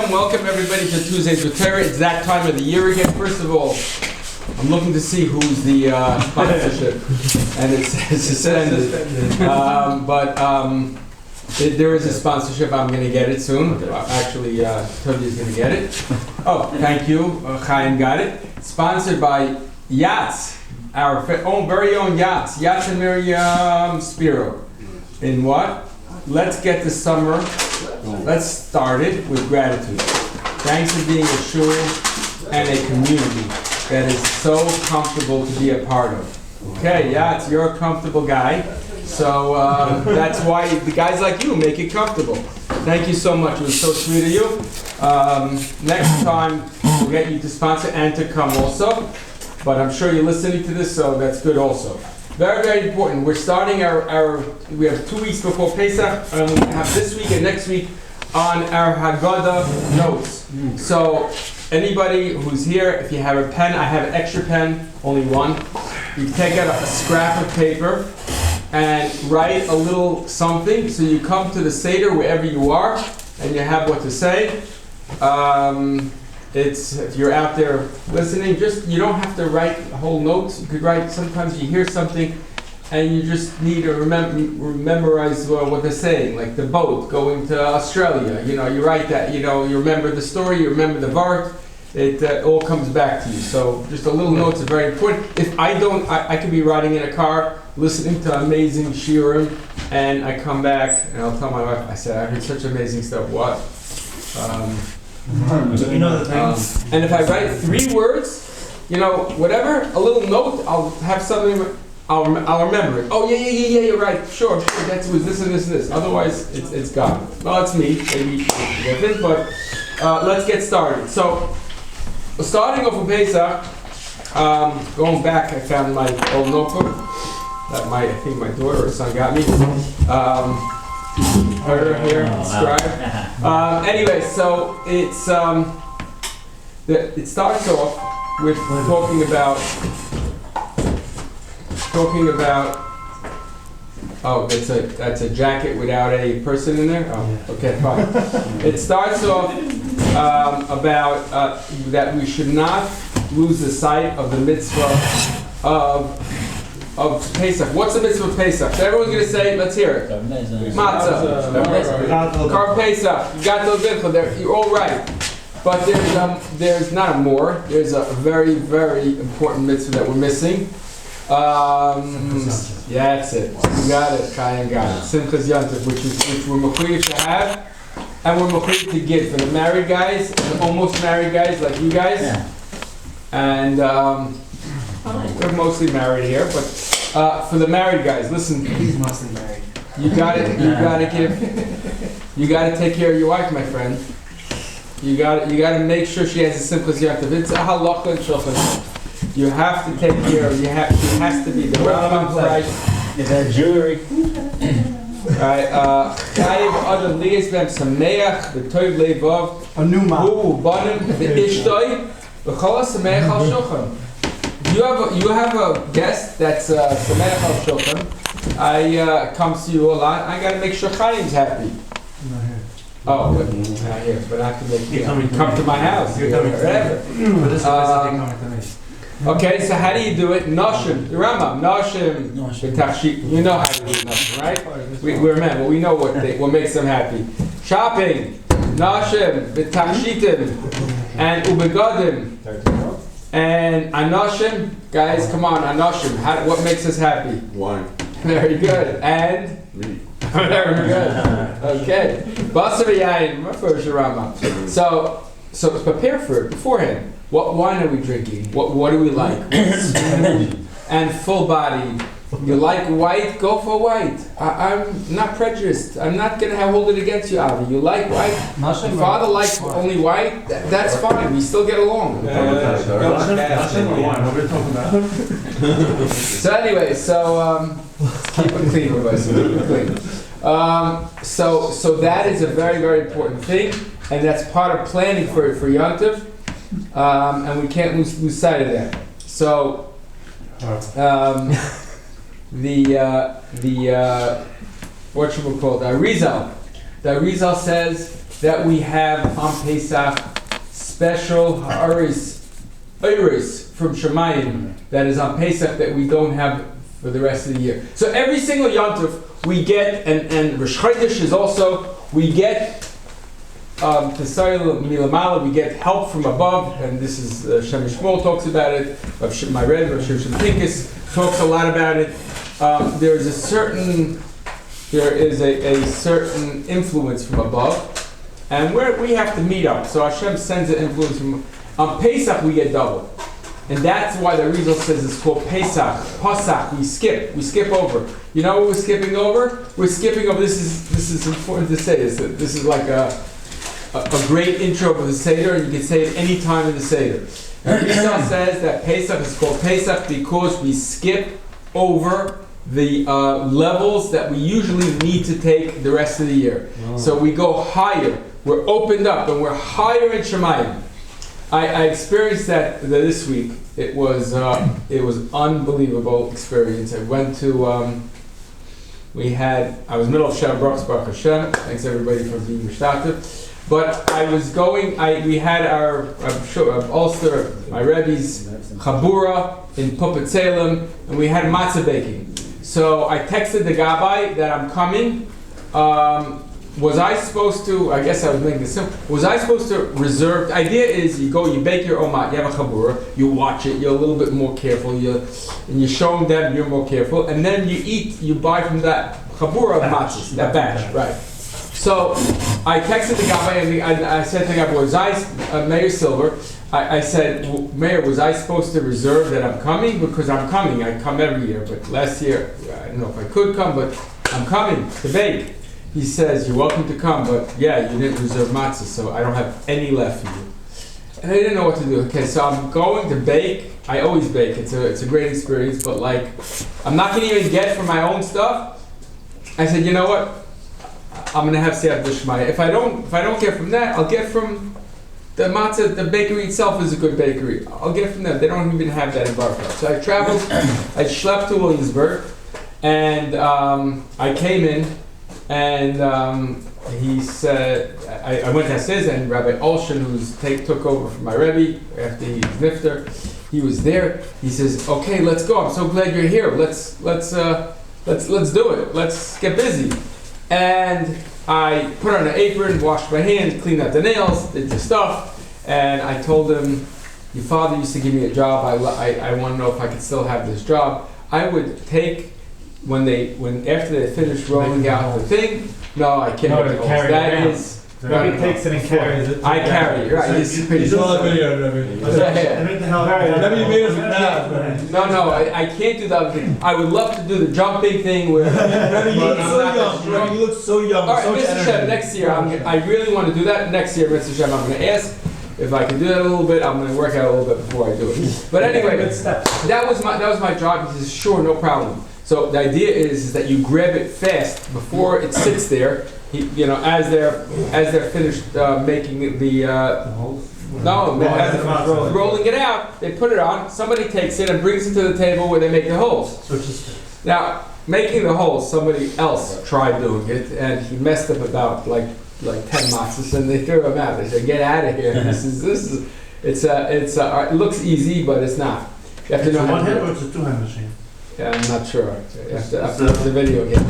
welcome everybody to Tuesdays with Torah. It's that time of the year again. First of all, I'm looking to see who's the sponsorship, and it says suspended. There is a sponsorship. I'm going to get it soon. Actually, Toby's going to get it. Oh, thank you. Chaim got it. Sponsored by Yachts, our very own Yachts and Miriam Spiro. In what? Let's get the summer. Let's start it with gratitude. Thanks for being a shul and a community that is so comfortable to be a part of. Okay, Yachts, you're a comfortable guy. So that's why the guys like you make it comfortable. Thank you so much. It was so sweet of you. Next time we'll get you to sponsor and to come also. But I'm sure you're listening to this, so that's good also. Very, very important. We're starting we have 2 weeks before Pesach, and we have this week and next week on our Haggadah notes. So anybody who's here, if you have a pen, I have an extra pen, only one. You take out a scrap of paper and write a little something, so you come to the Seder wherever you are, and you have what to say. If you're out there listening, you don't have to write whole notes. You could write, sometimes you hear something, and you just need to memorize what they're saying, like the boat going to Australia. You write that, you remember the story, you remember the vart, it all comes back to you. So just a little notes are very important. If I don't, I could be riding in a car, listening to amazing shiurim, and I come back and I'll tell my wife, I said, I heard such amazing stuff. What? You know the thing. And if I write 3 words, whatever, a little note, I'll have something, I'll remember it. Oh yeah, you're right. Sure, that was this and this and this. Otherwise, it's gone. Well, it's me, maybe different, but let's get started. So, starting off with Pesach, going back, I found my old notebook that I think my daughter or son got me. Here, scribe. Anyway, so it's it starts off with talking about. Oh, that's a jacket without a person in there. Oh, okay, fine. It starts off about that we should not lose the sight of the mitzvah of Pesach. What's the mitzvah of Pesach? So everyone's going to say, let's hear it. Matzah. Carb Pesach. You got those info there. You're all right. But there's not a more. There's a very, very important mitzvah that we're missing. Yeah, that's it. You got it. Chaim got it. Simchas Yontif, which we're mechuyev to have, and we're mechuyev to give for the married guys and almost married guys like you guys. Yeah. And we're mostly married here, but for the married guys, listen. He's mostly married. You got to take care of your wife, my friend. You got to make sure she has a Simchas Yontif. It's a halacha and shulchan. You have to take care of. She has to be the Rambam price. Is that jewelry? Right. Chayiv adam liyes b'hem sameach b'toiv leivav. Anuma. Hu banim v'ishtoi v'chol sameach al shulchan. You have a guest that's sameach al shulchan. I comes to you a lot. I got to make sure Chaim's happy. Not here. Oh, but not here. But I have to make come to my house. You're coming forever. But this is coming to me. Okay, so how do you do it? Noshim, the Rambam, Noshim, B'tachshit. You know how to do Noshim, right? We're men, but we know what makes them happy. Shopping, Noshim, B'tachshitim, and Ubegodim, and Anoshim. Guys, come on, Anoshim. What makes us happy? Wine. Very good. And? Me. Very good. Okay. Basar Yayin, first Rambam. So prepare for it beforehand. What wine are we drinking? What do we like? And full body. You like white? Go for white. I'm not prejudiced. I'm not going to hold it against you, Avi. You like white? Your father likes only white? That's fine. We still get along. So anyway, let's keep it clean, boys. Keep it clean. So that is a very, very important thing, and that's part of planning for Yontif. And we can't lose sight of that. So, what should we call it? The Arizal says that we have on Pesach special ha'aris from Shemayim that is on Pesach that we don't have for the rest of the year. So every single Yontif we get, and Rosh Chodesh is also, we get Tesayil Milamala, we get help from above, and this is Shem Shmuel talks about it, my Rebbe, Rav Shimshon Pincus talks a lot about it. There is a certain influence from above, and we have to meet up. So Hashem sends an influence from. On Pesach we get double, and that's why the Rizal says it's called Pesach. Pasach. We skip over. You know what we're skipping over? We're skipping over. This is important to say. This is like a great intro for the Seder, and you can say it any time in the Seder. And Rizal says that Pesach is called Pesach because we skip over the levels that we usually need to take the rest of the year. Oh. So we go higher. We're opened up, and we're higher in Shemayim. I experienced that this week. It was unbelievable experience. I went to I was middle of Shem Baruch Hashem. Thanks everybody for being mishtatev. But I was going. We had our Ulster, my Rebbe's Chabura in Puppet Salem, and we had matzah baking. So I texted the Gabbai that I'm coming. Was I supposed to, I guess I was making this simple, was I supposed to reserve, the idea is you go, you bake your own matzah, you have a chabura, you watch it, you're a little bit more careful, and you're showing them you're more careful, and then you buy from that chabura of matzahs, that batch, right. So I texted the guy, and I said to the guy, Mayor Silver, I said, Mayor, was I supposed to reserve that I'm coming? Because I'm coming, I come every year, but last year, I don't know if I could come, but I'm coming to bake. He says, you're welcome to come, but yeah, you didn't reserve matzah, so I don't have any left for you. And I didn't know what to do. Okay, so I'm going to bake. I always bake. It's a great experience, but like, I'm not going to even get from my own stuff. I said, you know what? I'm going to have Siyat D'Shmaya. If I don't get from that, I'll get from the matzah. The bakery itself is a good bakery. I'll get from them. They don't even have that in Barfeld. So I traveled. I schlepped to Williamsburg, and I came in. And he said, I went to Hasiz, and Rabbi Olshan, took over from my Rebbe after he's nifter, he was there. He says, "Okay, let's go. I'm so glad you're here. Let's do it. Let's get busy." And I put on an apron, washed my hands, cleaned out the nails, did the stuff, and I told him, "Your father used to give me a job. I want to know if I could still have this job. I would take." After they finished rolling out the thing, no, I can't. No, carry that it is. Rabbi takes it and carries it. I carry it, right? This is pretty. You saw the video, Rabbi. No, I can't do the other thing. I would love to do the jumping thing where. Rabbi, you look so young. Rabbi, you look so young. All right, Mr. Shem, next year I really want to do that. Next year, Mr. Shem, I'm going to ask. If I can do that a little bit, I'm going to work out a little bit before I do it. But anyway, that was my job. He says, sure, no problem. So the idea is that you grab it fast before it sits there. As they're finished making the rolling it out, they put it on. Somebody takes it and brings it to the table where they make the holes. Now, making the holes, somebody else tried doing it, and he messed up about like 10 matzahs, and they threw him out. They said, "Get out of here! It looks easy, but it's not. You have to know how to do it." Or it's a two-hand machine? Yeah, I'm not sure. After the video again.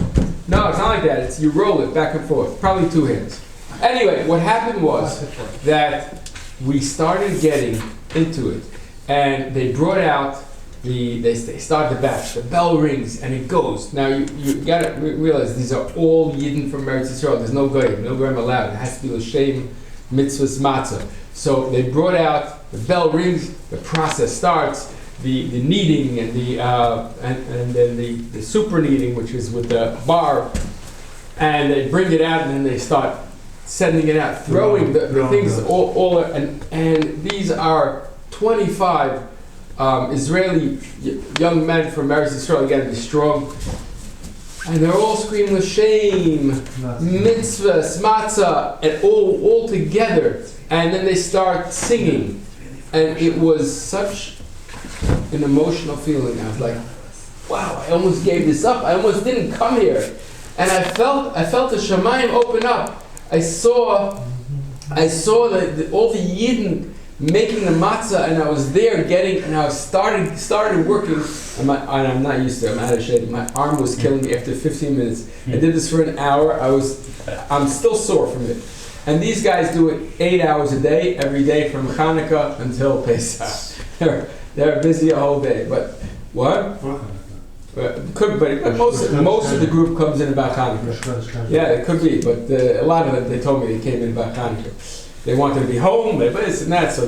No, it's not like that. You roll it back and forth. Probably two hands. Anyway, what happened was that we started getting into it, and they brought out they started the batch. The bell rings and it goes. Now you gotta realize these are all Yidden from Eretz Yisrael. There's no goyim allowed. It has to be l'shem mitzvahs matzah. So they brought out. The bell rings. The process starts. The kneading and then the super kneading, which is with the bar, and they bring it out and then they start sending it out, throwing the things all and these are 25 Israeli young men from Eretz Yisrael. You got to be strong, and they're all screaming l'shem, mitzvah, matzah, and all together, and then they start singing, and it was such an emotional feeling. I was like, wow, I almost gave this up. I almost didn't come here. And I felt the Shemayim open up. I saw I saw all the Yidden making the matzah, and I was there and I started working, and I'm not used to it, I'm out of shape. My arm was killing me after 15 minutes. I did this for an hour. I'm still sore from it. And these guys do it 8 hours a day, every day from Hanukkah until Pesach. They're busy a whole day. But what? But most of the group comes in about Hanukkah. Yeah, it could be, but a lot of them, they told me they came in about Hanukkah. They wanted to be home, but this and that, so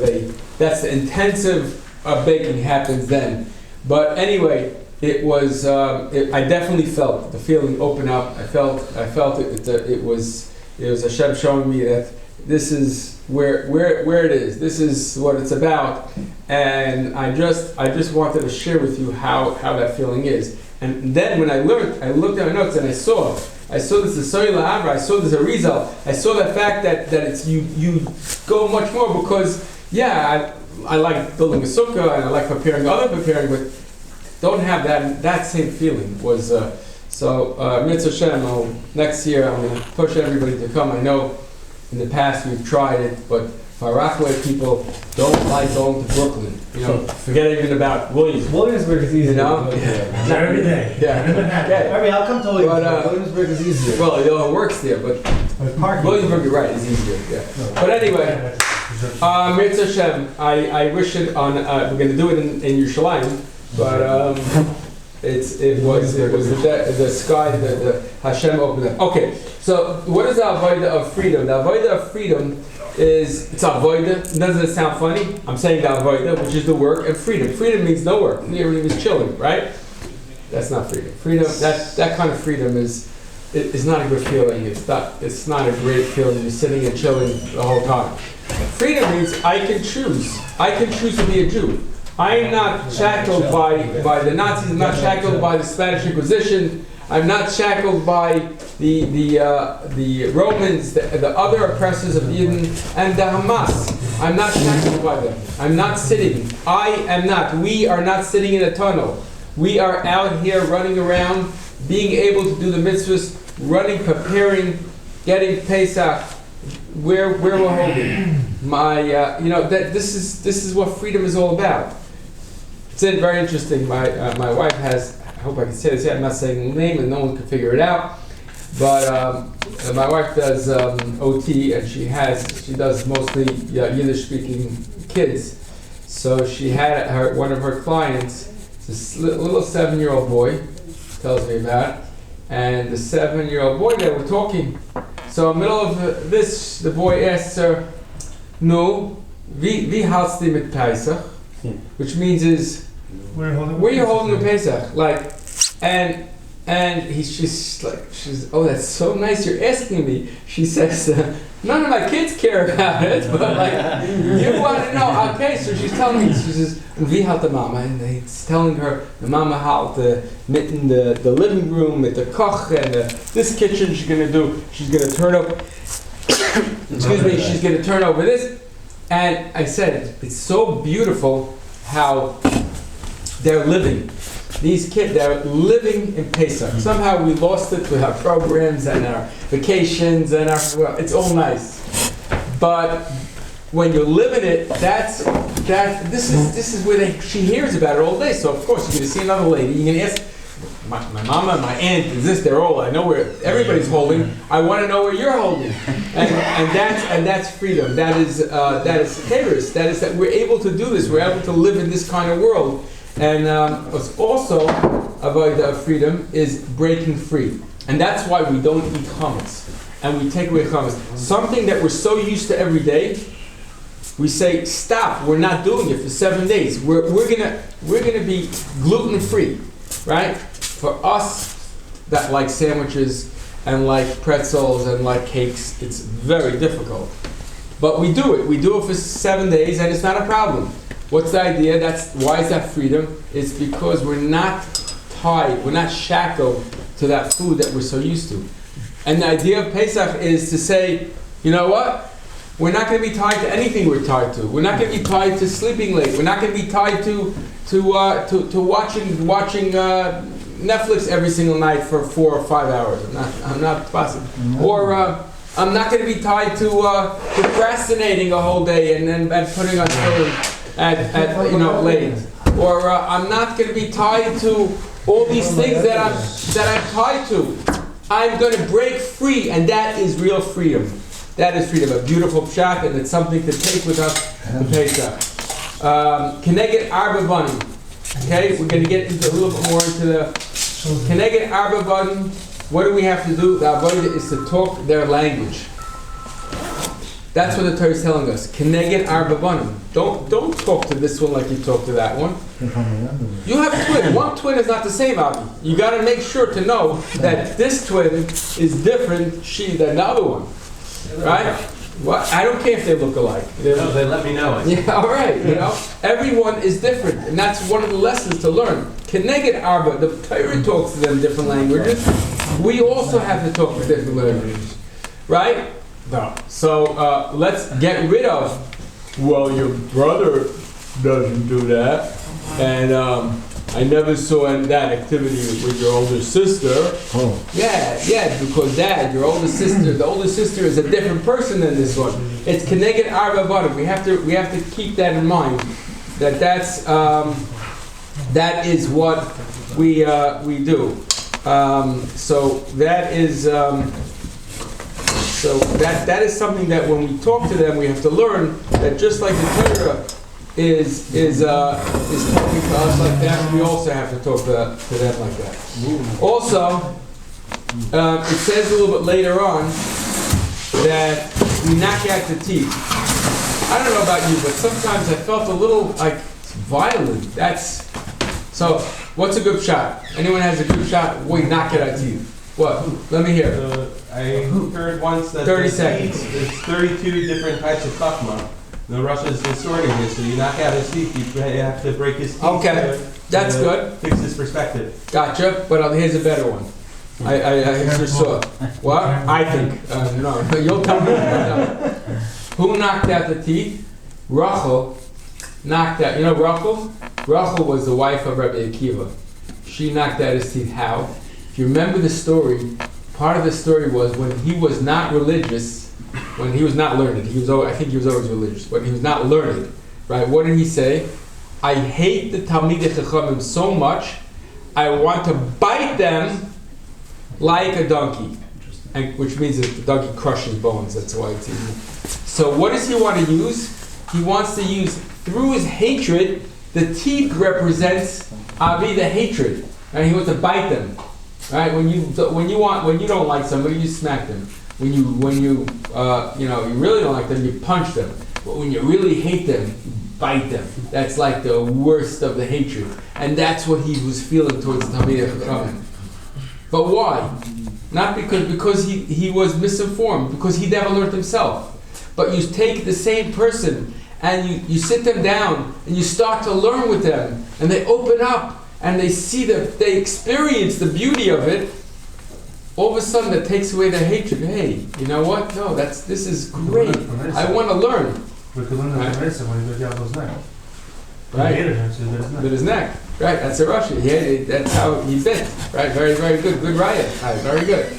that's the intensive baking happens then. But anyway, it was, I definitely felt the feeling open up. I felt it. It was Hashem showing me that this is where it is. This is what it's about, and I just wanted to share with you how that feeling is. And then when I looked at my notes and I saw this Soy La'avra, I saw this Arizal, I saw the fact that it's you go much more because I like building a sukkah and I like preparing, but don't have that same feeling. Was Mitzvah Shem, next year I'm going to push everybody to come. I know in the past we've tried it, but Faraway people don't like going to Brooklyn. Forget even about Williamsburg. Williamsburg is easier. Every day. Yeah. I mean, I'll come to Williamsburg. Williamsburg is easier. Well, it works there, but Williamsburg, you're right, is easier. Yeah. But anyway, Mitzvah Shem, I wish it on. We're going to do it in Yerushalayim, but it was the sky, the Hashem opened up. Okay, so what is the avodah of freedom? The avodah of freedom it's avodah. Doesn't it sound funny? I'm saying the avodah, which is the work, and freedom. Freedom means no work. It means chilling, right? That's not freedom. Freedom, that kind of freedom is not a good feeling. It's not a great feeling. You're sitting and chilling the whole time. Freedom means I can choose. I can choose to be a Jew. I am not shackled by the Nazis. I'm not shackled by the Spanish Inquisition. I'm not shackled by the Romans, the other oppressors of Eden, and the Hamas. I'm not shackled by them. I'm not sitting. We are not sitting in a tunnel. We are out here running around, being able to do the mitzvahs, running, preparing, getting Pesach. Where we're holding. This is what freedom is all about. It's very interesting. My wife has. I hope I can say this. I'm not saying the name, and no one can figure it out. But my wife does OT, and she does mostly Yiddish-speaking kids. So she had one of her clients, this little 7-year-old boy, tells me about, and the 7-year-old boy, they were talking. So in the middle of this, the boy asks her, "No, wie hältst du mit Pesach?" Which means is, where are you holding the Pesach? She's oh, that's so nice you're asking me. She says, none of my kids care about it, but you want to know. Okay, so she's telling me, she says, wie halt the mama? And it's telling her, the mama halt mitten the living room, with the koch, and this kitchen she's going to turn over, she's going to turn over this. And I said, it's so beautiful how they're living. These kids, they're living in Pesach. This we lost it with our programs and our vacations and it's all nice. But when you live in it, this is where she hears about it all day. So of course you're going to see another lady. You're going to ask my mama, my aunt, is this? They're all. I know where everybody's holding. I want to know where you're holding, and that's freedom. That is terrorist. That is that we're able to do this. We're able to live in this kind of world. And what's also avodah of freedom is breaking free. And that's why we don't eat chametz. And we take away chametz. Something that we're so used to every day, we say, stop, we're not doing it for 7 days. We're gonna be gluten free, right? For us that like sandwiches and like pretzels and like cakes, it's very difficult. But we do it. We do it for 7 days and it's not a problem. What's the idea? Why is that freedom? It's because we're not tied, we're not shackled to that food that we're so used to. And the idea of Pesach is to say, you know what? We're not going to be tied to anything we're tied to. We're not going to be tied to sleeping late. We're not going to be tied to watching Netflix every single night for 4 or 5 hours. I'm not possible. I'm not going to be tied to procrastinating a whole day and putting on Twitter at late. Or I'm not going to be tied to all these things that I'm tied to. I'm going to break free, and that is real freedom. That is freedom, a beautiful pshat, and it's something to take with us to Pesach. Keneged Arba Banim. Okay, we're going to get into a little bit more into the Keneged Arba Banim. What do we have to do? The avodah is to talk their language. That's what the Torah is telling us. Keneged Arba Banim. Don't talk to this one like you talk to that one. You have a twin. One twin is not the same, Abi. You got to make sure to know that this twin is different than the other one. Right? Well, I don't care if they look alike. No, they let me know it. Yeah, all right. Everyone is different, and that's one of the lessons to learn. Keneged Arba, the Torah talks to them different languages. We also have to talk to different languages, right? No. So let's get rid of. Well, your brother doesn't do that, and I never saw that activity with your older sister. Oh. Yeah, because Dad, your older sister, the older sister is a different person than this one. It's Keneged Arba Banim. We have to keep that in mind. That is what we do. So that is something that when we talk to them, we have to learn that just like the Torah is talking to us like that, we also have to talk to them like that. Also, it says a little bit later on that we knock out the teeth. I don't know about you, but sometimes I felt a little like violent. So. What's a good shot? Anyone has a good shot? We knock it out teeth. What? Let me hear. I heard once that 30 seconds. There's 32 different types of chachma. The Rosh is distorting this, so you knock out his teeth, you have to break his teeth. Okay, that's good. Fix his perspective. Gotcha, but here's a better one. I just saw. What? I think. No, you'll tell me. Who knocked out the teeth? Rachel knocked out. You know Rachel? Rachel was the wife of Rabbi Akiva. She knocked out his teeth. How? If you remember the story, part of the story was when he was not religious, when he was not learned. I think he was always religious, but he was not learned. Right? What did he say? I hate the Talmidei Chachamim so much, I want to bite them like a donkey. Which means that the donkey crushes bones. That's why it's eaten. So what does he want to use? He wants to use, through his hatred, the teeth represents Avi, the hatred, and he wants to bite them. Right? When you don't like somebody, you smack them. When you really don't like them, you punch them. But when you really hate them, you bite them. That's like the worst of the hatred, and that's what he was feeling towards Talmidei Chachamim. But why? Not because he was misinformed, because he never learned himself. But you take the same person and you sit them down and you start to learn with them, and they open up and they experience the beauty of it. All of a sudden, that takes away their hatred. Hey, you know what? No, this is great. I want to learn. Right? Bit his neck. Right, that's a Rashi. That's how he bit. Right, very, very good. Good raya. Right, very good.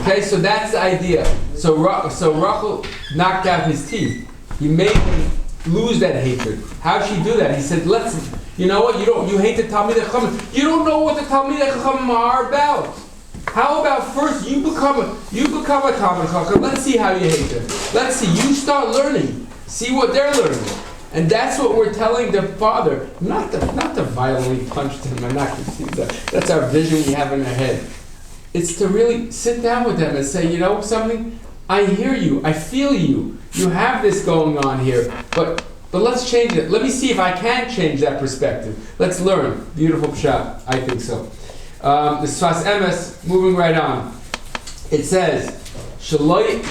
Okay, so that's the idea. So Rachel knocked out his teeth. He made him lose that hatred. How'd she do that? He said, you know what? You hate the Talmidei Chachamim. You don't know what the Talmidei Chachamim are about. How about first you become a Talmidei Chacham? Let's see how you hate them. Let's see. You start learning. See what they're learning. And that's what we're telling the father, not to violently punch them and not to see that. That's our vision we have in our head. It's to really sit down with them and say, you know something? I hear you. I feel you. You have this going on here. But let's change it. Let me see if I can change that perspective. Let's learn. Beautiful pshat. I think so. The Sfas Emes, moving right on. It says, Shaloi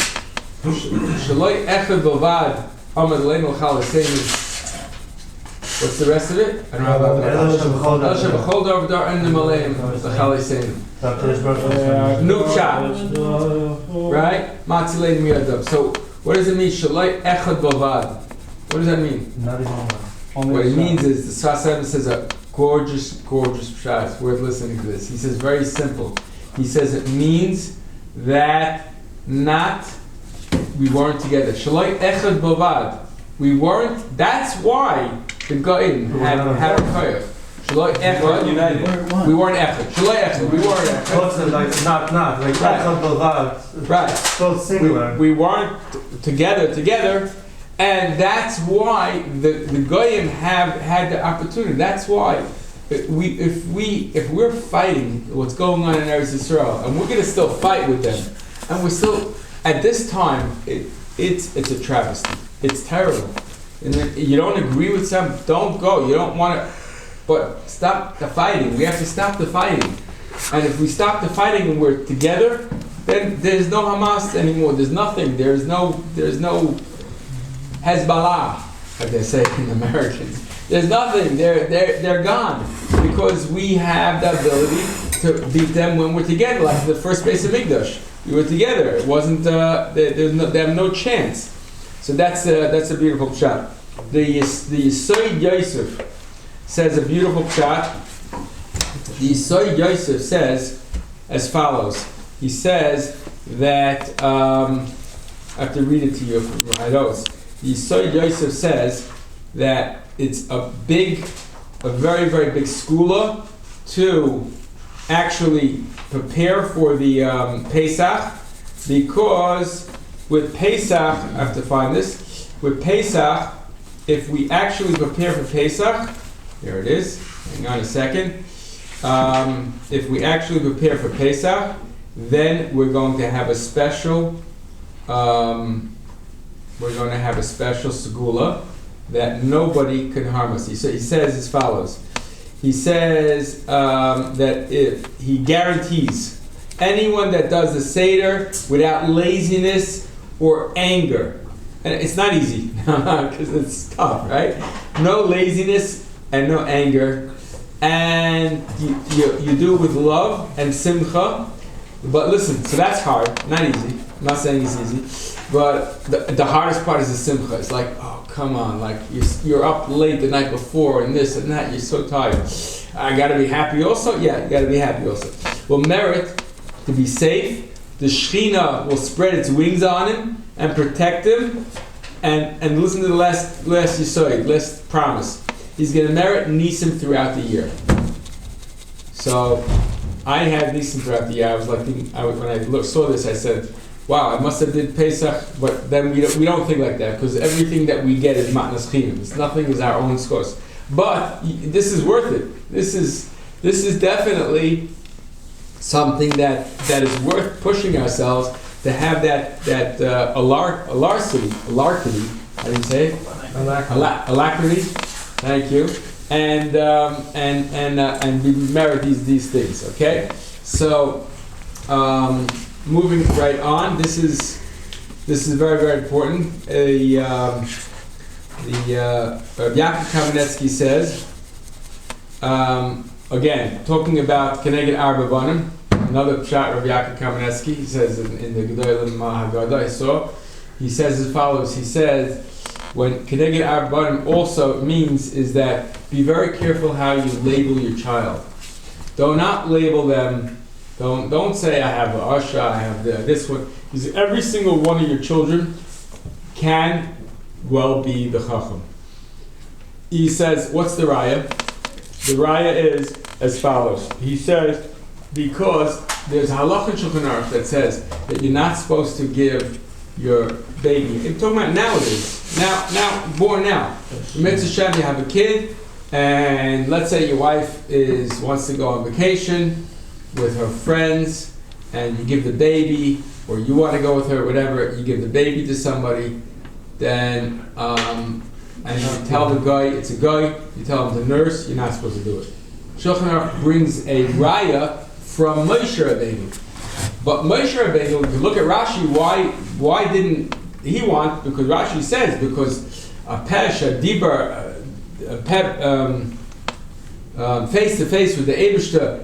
echad bovad. What's the rest of it? I don't know about right? Matzilein miyadav. So what does it mean? Shaloi echad bovad. What does that mean? What it means is the Sfas Emes says a gorgeous pshat. It's worth listening to this. He says very simple. He says it means that not we weren't together. Shaloi echad bovad. We weren't. That's why the goyim had a koyach. Shaloi echad. United. We weren't echad. Shaloi echad. We weren't echad. Also, like, not, like, Right. echad b'vad. Right. Both singular. We weren't together, and that's why the goyim have had the opportunity. That's why if we're fighting what's going on in Eretz Yisrael, and we're going to still fight with them, and we're still at this time, it's a travesty. It's terrible. And then you don't agree with some, don't go. You don't want to, but stop the fighting. We have to stop the fighting. And if we stop the fighting and we're together, then there's no Hamas anymore. There's nothing. There's no Hezbollah, like they say in Americans. There's nothing. They're gone because we have the ability to beat them when we're together. Like the first base of Mikdash, we were together. It wasn't. They have no chance. So that's a beautiful shot. The Yisod Yosef says a beautiful shot. The Yisod Yosef says as follows. He says that I have to read it to you from Haggadah. The Yisod Yosef says that it's a very, very big skula to actually prepare for the Pesach, because with Pesach, I have to find this, with Pesach, if we actually prepare for Pesach, there it is, hang on a second, if we actually prepare for Pesach, then we're going to have a special segula that nobody can harm us. He says as follows. He says that if he guarantees anyone that does the Seder without laziness or anger, and it's not easy because it's tough, right? No laziness and no anger, and you do it with love and simcha. But listen, so that's hard, not easy. I'm not saying it's easy, but the hardest part is the simcha. It's like, oh, come on, like you're up late the night before and this and that, you're so tired. I gotta be happy also? Yeah, you gotta be happy also. We'll merit to be safe. The Shechina will spread its wings on him and protect him. And listen to the last Yisod, last promise. He's gonna merit Nisim throughout the year. So I had Nisim throughout the year. I was like, when I saw this, I said, wow, I must have did Pesach, but then we don't think like that, because everything that we get is matnas chinam. Nothing is our own scores. But this is worth it. This is definitely something that is worth pushing ourselves to have that alarcity. How do you say it? Alacrity. Thank you. And we merit these things. Okay. So. Moving right on, this is very, very important. Rabbi Yaakov Kamenetsky says, again, talking about Keneged Arba Banim, another shot Rabbi Yaakov Kamenetsky, he says in the Gedolim Haggadah I saw, he says as follows, he says, when Keneged Arba Banim also means is that be very careful how you label your child. Do not label them. Don't say I have the Asha, I have this one. Because every single one of your children can well be the Chacham. He says, what's the Raya? The Raya is as follows. He says, because there's a halach in Shulchan Aruch that says that you're not supposed to give your baby. I'm talking about nowadays. Now, born now. Mitzvah Shem, you have a kid, and let's say your wife wants to go on vacation with her friends, and you give the baby, or you want to go with her, whatever, you give the baby to somebody, then, and you tell the guy, it's a guy, you tell him to nurse, you're not supposed to do it. Shulchan Aruch brings a raya from Moshe Rabbeinu. But Moshe Rabbeinu, if you look at Rashi, why didn't he want, because Rashi says, because a pesh, a dibar, face to face with the Eibishter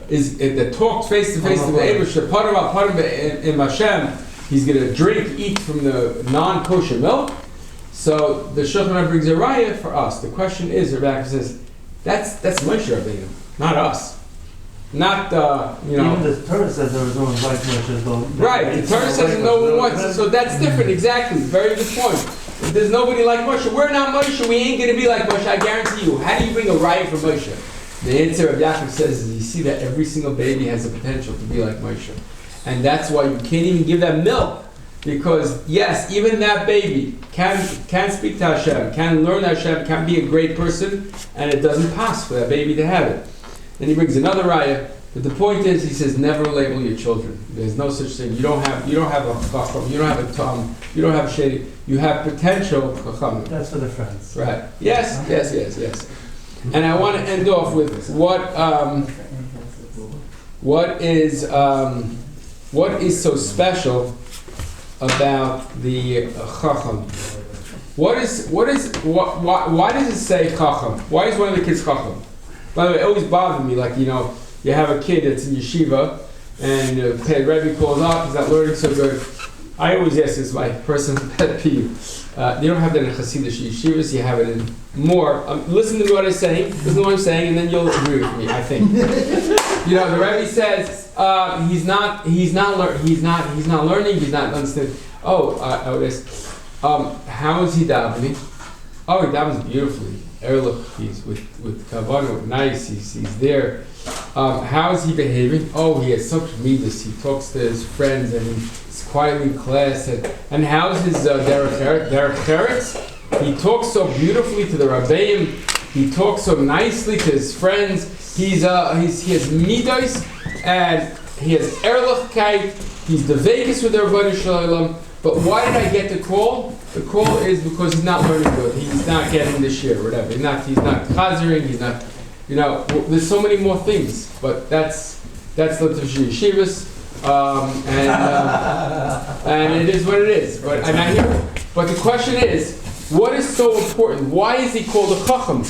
that talked face to face with the Eibishter. Parim in Hashem, he's going to eat from the non-kosher milk. So the Shulchan Aruch brings a raya for us. The question is, Rebbe says, that's Moshe Rabbeinu, not us. Not, Even the Torah says there was no one like Moshe, though. Right, the Torah says no one wants, so that's different, exactly, very good point. If there's nobody like Moshe, we're not Moshe, we ain't going to be like Moshe, I guarantee you. How do you bring a riot for Moshe? The answer of Yaakov says is you see that every single baby has the potential to be like Moshe. And that's why you can't even give them milk. Because yes, even that baby can speak to Hashem, can learn Hashem, can be a great person, and it doesn't pass for that baby to have it. Then he brings another raya, but the point is, he says, never label your children. There's no such thing. You don't have a chacham, you don't have a tom, you don't have a shady. You have potential chacham. That's for the friends. Right. Yes. And I want to end off with what is so special about the chacham. Why does it say chacham? Why is one of the kids chacham? By the way, it always bothered me, like, you have a kid that's in yeshiva, and the Rebbe calls up, he's not learning so good. I always ask this, my personal pet peeve. You don't have that in Hasidic yeshivas, you have it in more. Listen to what I'm saying, and then you'll agree with me, I think. The Rebbe says, he's not learning, he's not understanding. I would ask, how is he davening? Oh, he davens beautifully. Erlich, he's with kavanah, nice. He's there. How is he behaving? Oh, he has such midas. He talks to his friends and he's quietly in class. And how's his derech eretz? He talks so beautifully to the rabbeim. He talks so nicely to his friends. He has midas and he has erlichkeit. He's the Vegas with the Rabbi Shalom. But why did I get the call? The call is because he's not learning good. He's not getting the shir or whatever. He's not chazering. He's not. There's so many more things. But that's Lativ Yeshivas, and it is what it is. But I hear it. But the question is, what is so important? Why is he called a chacham?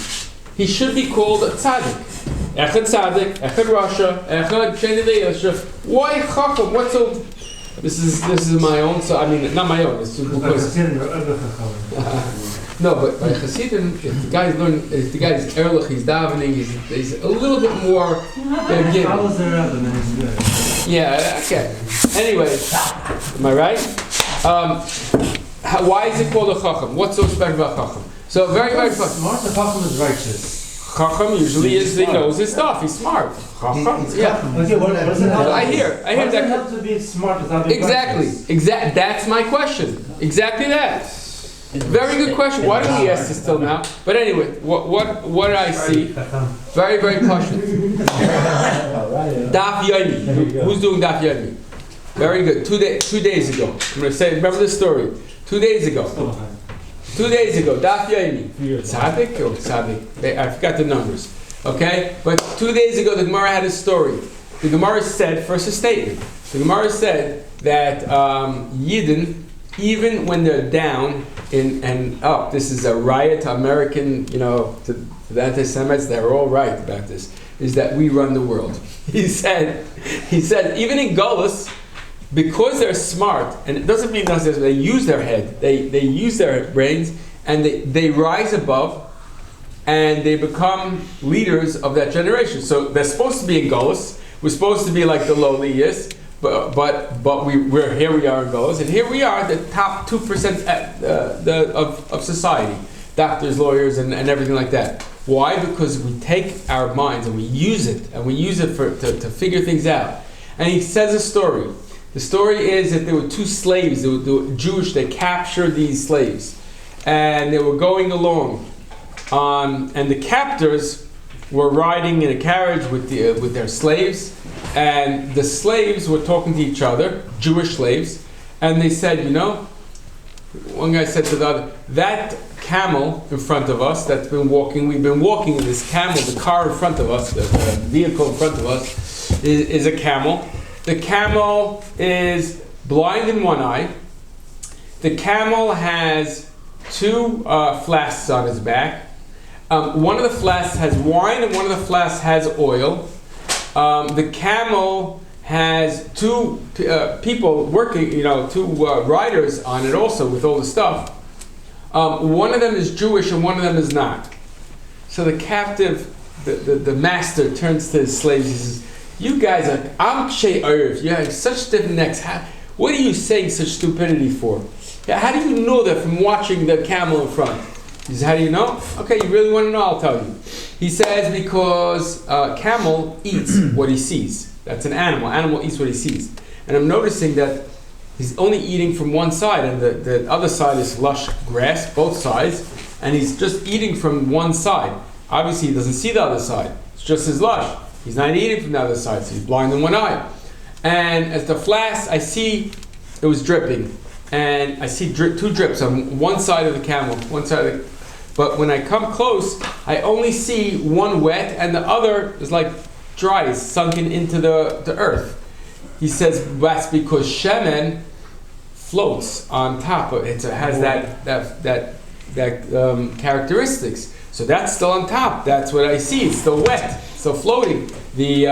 He should be called a tzaddik. Echad tzaddik, echad rasha, echad sheni ve'yasha. Why chacham? What's so? This is my own. So not my own. It's because no, but by Hasidim, if the guy's erlich, he's davening, he's a little bit more giving. Yeah. Okay. Anyway, am I right? Why is it called a chacham? What's so special about chacham? So very fun. Smart. The chacham is righteous. Chacham usually he knows his stuff. He's smart. Chacham, yeah. Okay, what does it help? I hear What does that. it help to be smart without being righteous? That's my question. Exactly that. Very good question. Why didn't we ask this till now? But anyway, what I see, very passionate. Daf Yomi. Who's doing Daf Yomi? Very good. 2 days ago. I'm going to say. Remember this story. 2 days ago. 2 days ago. Daf Yomi. Tzaddik or Tzaddik? I forgot the numbers. Okay, but 2 days ago the Gemara had a story. The Gemara said, first a statement. The Gemara said that Yidden, even when they're down and up, this is a riot to American, to the anti-Semites, they're all right about this, is that we run the world. He said, even in Gullus, because they're smart, and it doesn't mean necessarily they use their head, they use their brains, and they rise above, and they become leaders of that generation. So they're supposed to be in Gullus, we're supposed to be like the lowliest, but we're here we are in Gullus, and here we are, the top 2% of society, doctors, lawyers, and everything like that. Why? Because we take our minds and we use it to figure things out. And he says a story. The story is that there were two slaves. They were Jewish. They captured these slaves, and they were going along, and the captors were riding in a carriage with their slaves, and the slaves were talking to each other, Jewish slaves, and they said, one guy said to the other, that camel in front of us that's been walking, we've been walking in this camel, the car in front of us, the vehicle in front of us is a camel. The camel is blind in one eye. The camel has two flasks on his back. One of the flasks has wine and one of the flasks has oil. The camel has two people working, two riders on it also with all the stuff. One of them is Jewish and one of them is not. So the captive, the master turns to his slaves. You guys are, I'm Shea Erev. You have such stiff necks. What are you saying such stupidity for? How do you know that from watching the camel in front? He says, how do you know? Okay, you really want to know? I'll tell you. He says because camel eats what he sees. That's an animal. Animal eats what he sees. And I'm noticing that he's only eating from one side, and the other side is lush grass, both sides, and he's just eating from one side. Obviously, he doesn't see the other side. It's just as lush. He's not eating from the other side, so he's blind in one eye. And as the flask, I see it was dripping. And I see two drips on one side of the camel, one side of the... But when I come close, I only see one wet, and the other is like dry, it's sunken into the earth. He says that's because shemen floats on top of it. It has that characteristics. So that's still on top. That's what I see. It's still wet, still floating. The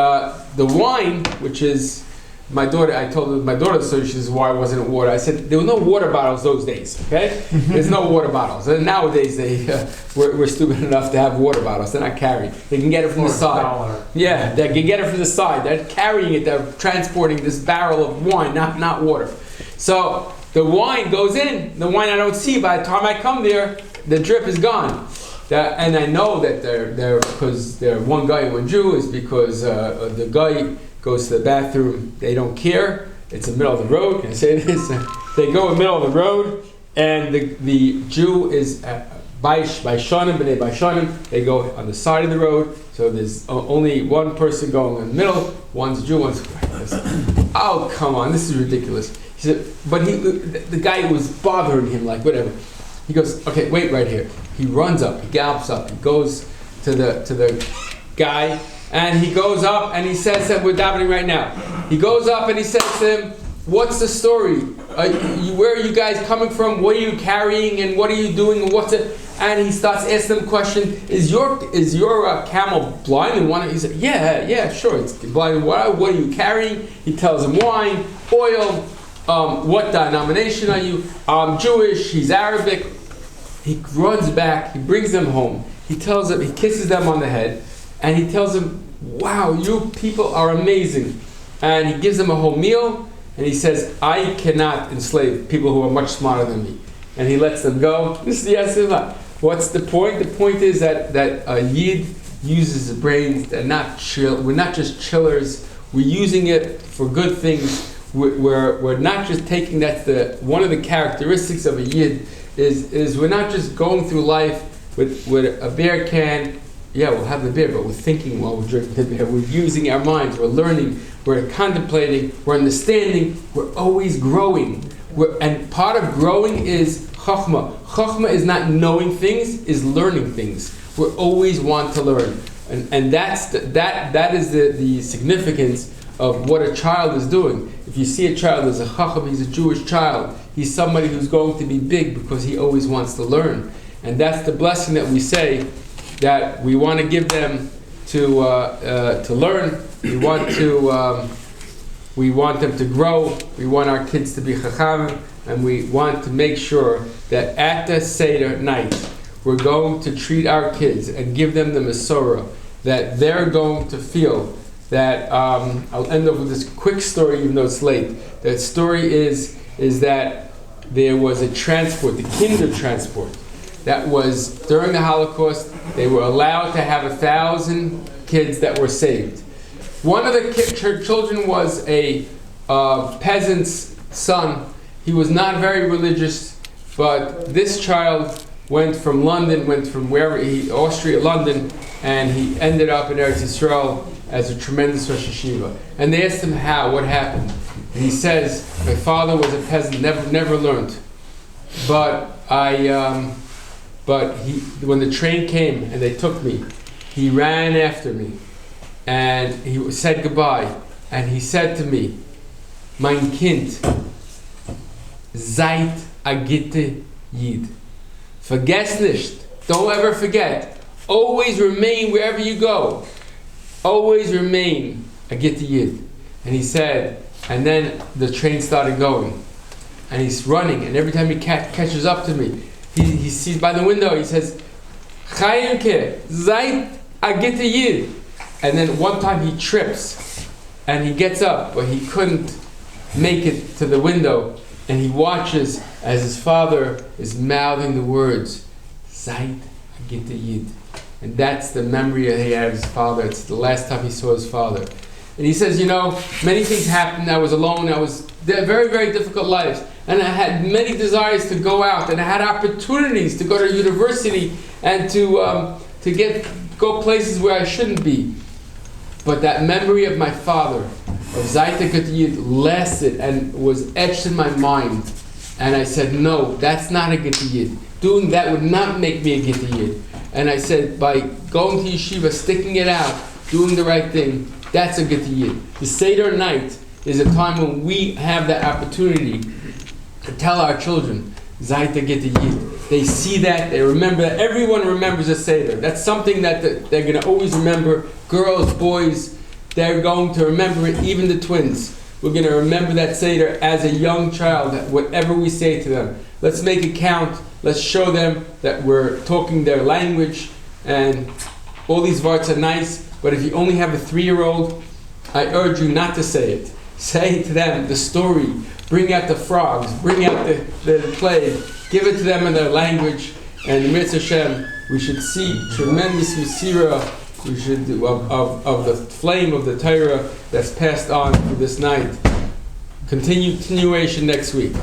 wine, which is my daughter, I told my daughter, so she says, why wasn't it water? I said, there were no water bottles those days, okay? There's no water bottles. And nowadays, we're stupid enough to have water bottles. They're not carried. They can get it from the side. Yeah, they can get it from the side. They're carrying it. They're transporting this barrel of wine, not water. So the wine goes in. The wine I don't see. By the time I come there, the drip is gone. And I know that they're because they're one guy and one Jew is because the guy goes to the bathroom. They don't care. It's in the middle of the road. Can I say this? They go in the middle of the road, and the Jew is by Shonim, b'nei by Shonim. They go on the side of the road. So there's only one person going in the middle. One's Jew, one's... Oh, come on, this is ridiculous. He said, but the guy was bothering him, like whatever. He goes, okay, wait right here. He runs up, he gallops up, he goes to the guy, and he goes up and he says that we're davening right now. He goes up and he says to him, what's the story? Where are you guys coming from? What are you carrying and what are you doing and what's it? And he starts asking them a question, is your camel blind? And he said, yeah, sure, it's blind. What are you carrying? He tells him wine, oil, what denomination are you? I'm Jewish, he's Arabic. He runs back, he brings them home. He tells them, he kisses them on the head, and he tells them, wow, you people are amazing. And he gives them a whole meal, and he says, I cannot enslave people who are much smarter than me. And he lets them go. This is the answer. What's the point? The point is that a Yid uses the brains, and not chill. We're not just chillers. We're using it for good things. We're not just taking one of the characteristics of a Yid is we're not just going through life with a beer can. Yeah, we'll have the beer, but we're thinking while we're drinking the beer. We're using our minds. We're learning. We're contemplating. We're understanding. We're always growing. And part of growing is chachma. Chachma is not knowing things, is learning things. We always want to learn, and that is the significance of what a child is doing. If you see a child as a chacham, he's a Jewish child. He's somebody who's going to be big because he always wants to learn. And that's the blessing that we say, that we want to give them to learn. We want them to grow. We want our kids to be chachamim, and we want to make sure that at the Seder night, we're going to treat our kids and give them the Masorah, that they're going to feel that, I'll end up with this quick story even though it's late. The story is that there was a transport, the kinder transport, that was during the Holocaust. They were allowed to have 1,000 kids that were saved. One of the children was a peasant's son. He was not very religious, but this child went from Austria, London, and he ended up in Eretz Yisrael as a tremendous Rosh Hashiva. And they asked him what happened. And he says, my father was a peasant, never learned. But when the train came and they took me, he ran after me and he said goodbye. And he said to me, mein Kind, seid a gitte Yid. Vergess nicht. Don't ever forget. Always remain wherever you go. Always remain a gitte Yid. And he said, and then the train started going. And he's running, and every time he catches up to me, he sees by the window, he says, Chayimke, seid a gitte Yid. And then one time he trips, and he gets up, but he couldn't make it to the window, and he watches as his father is mouthing the words, Zayt Gita Yid. And that's the memory he had of his father. It's the last time he saw his father. And he says, many things happened. I was alone. I was very, very difficult lives. And I had many desires to go out. And I had opportunities to go to university and to go places where I shouldn't be. But that memory of my father, of Zayt Gita Yid, lasted and was etched in my mind. And I said, no, that's not a Gita Yid. Doing that would not make me a Gita Yid. And I said, by going to yeshiva, sticking it out, doing the right thing, that's a Gita Yid. The Seder night is a time when we have that opportunity to tell our children, Zayt Gita Yid. They see that, they remember that. Everyone remembers a Seder. That's something that they're going to always remember. Girls, boys, they're going to remember it, even the twins. We're going to remember that Seder as a young child, that whatever we say to them. Let's make it count. Let's show them that we're talking their language, and all these words are nice, but if you only have a 3-year-old, I urge you not to say it. Say to them the story, bring out the frogs, bring out the play, give it to them in their language, and in Mitzvah Hashem, we should see tremendous Mesira, we should do of the flame of the Torah that's passed on through this night. Continuation next week.